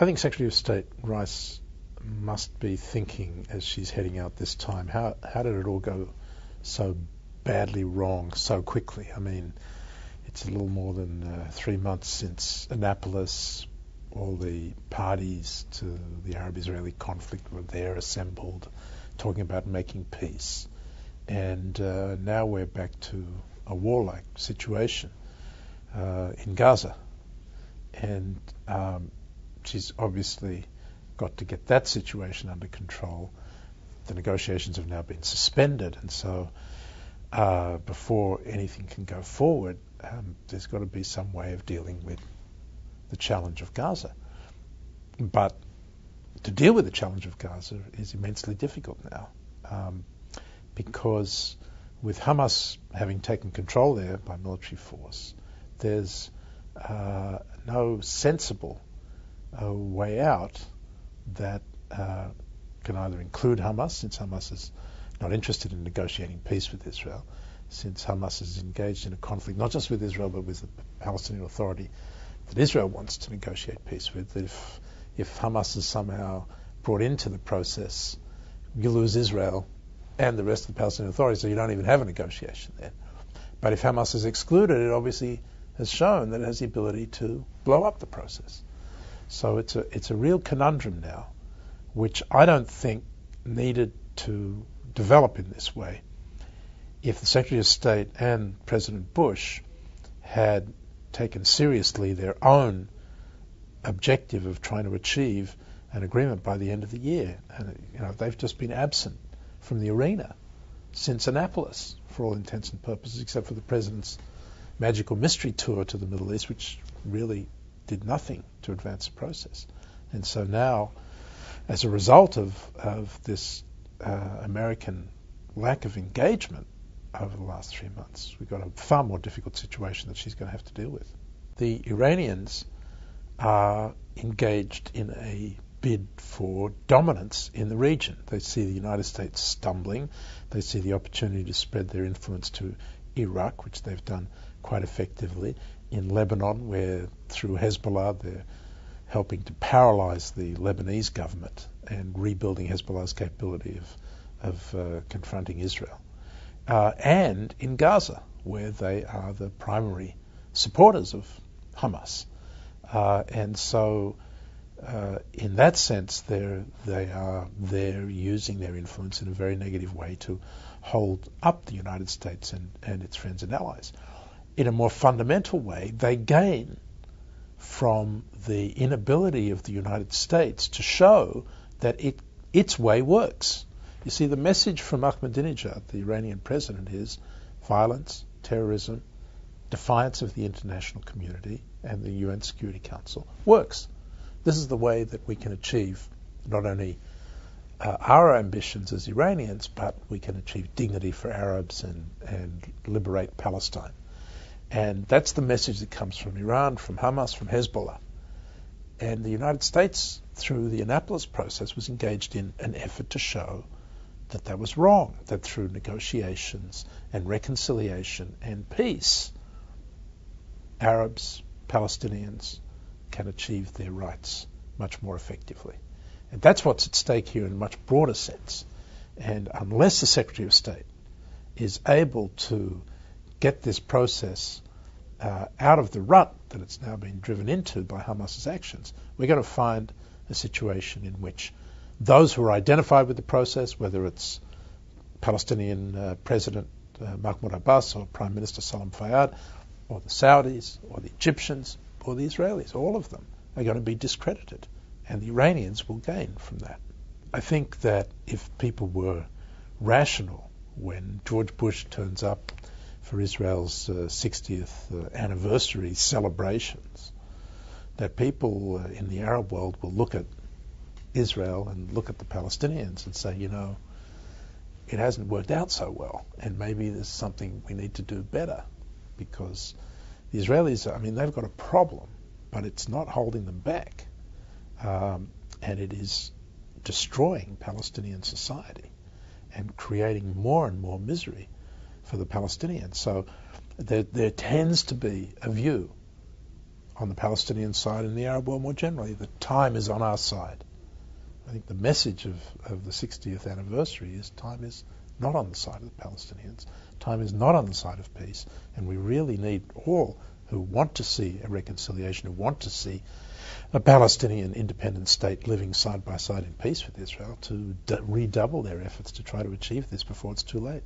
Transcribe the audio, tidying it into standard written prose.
I think Secretary of State Rice must be thinking as she's heading out this time, how did it all go so badly wrong so quickly? I mean, it's a little more than 3 months since Annapolis. All the parties to the Arab-Israeli conflict were there assembled, talking about making peace. And now we're back to a warlike situation in Gaza. And she's obviously got to get that situation under control. The negotiations have now been suspended, and so before anything can go forward, there's got to be some way of dealing with the challenge of Gaza. But to deal with the challenge of Gaza is immensely difficult now, because with Hamas having taken control there by military force, there's no sensible way out that can either include Hamas, since Hamas is not interested in negotiating peace with Israel, since Hamas is engaged in a conflict not just with Israel but with the Palestinian Authority that Israel wants to negotiate peace with. That if Hamas is somehow brought into the process, you lose Israel and the rest of the Palestinian Authority, so you don't even have a negotiation then. But if Hamas is excluded, it obviously has shown that it has the ability to blow up the process. So it's a real conundrum now, which I don't think needed to develop in this way if the Secretary of State and President Bush had taken seriously their own objective of trying to achieve an agreement by the end of the year. And they've just been absent from the arena since Annapolis, for all intents and purposes, except for the President's magical mystery tour to the Middle East, which really did nothing to advance the process. And so now, as a result of this American lack of engagement over the last 3 months, we've got a far more difficult situation that she's going to have to deal with. The Iranians are engaged in a bid for dominance in the region. They see the United States stumbling. They see the opportunity to spread their influence to Iraq, which they've done quite effectively, in Lebanon, where through Hezbollah they're helping to paralyze the Lebanese government and rebuilding Hezbollah's capability of confronting Israel. And in Gaza, where they are the primary supporters of Hamas. And so in that sense, they are there using their influence in a very negative way to hold up the United States and its friends and allies. In a more fundamental way, they gain from the inability of the United States to show that its way works. You see, the message from Ahmadinejad, the Iranian president, is violence, terrorism, defiance of the international community and the UN Security Council works. This is the way that we can achieve not only our ambitions as Iranians, but we can achieve dignity for Arabs and liberate Palestine. And that's the message that comes from Iran, from Hamas, from Hezbollah. And the United States, through the Annapolis process, was engaged in an effort to show that that was wrong, that through negotiations and reconciliation and peace, Arabs, Palestinians can achieve their rights much more effectively. And that's what's at stake here in a much broader sense. And unless the Secretary of State is able to get this process out of the rut that it's now been driven into by Hamas's actions, we're going to find a situation in which those who are identified with the process, whether it's Palestinian President Mahmoud Abbas or Prime Minister Salam Fayyad, or the Saudis, or the Egyptians, or the Israelis, all of them are going to be discredited, and the Iranians will gain from that. I think that if people were rational when George Bush turns up for Israel's 60th anniversary celebrations, that people in the Arab world will look at Israel and look at the Palestinians and say, it hasn't worked out so well, and maybe there's something we need to do better, because the Israelis, they've got a problem, but it's not holding them back, and it is destroying Palestinian society and creating more and more misery for the Palestinians. So there tends to be a view on the Palestinian side and the Arab world more generally, that time is on our side. I think the message of the 60th anniversary is time is not on the side of the Palestinians. Time is not on the side of peace, and we really need all who want to see a reconciliation, who want to see a Palestinian independent state living side by side in peace with Israel, to redouble their efforts to try to achieve this before it's too late.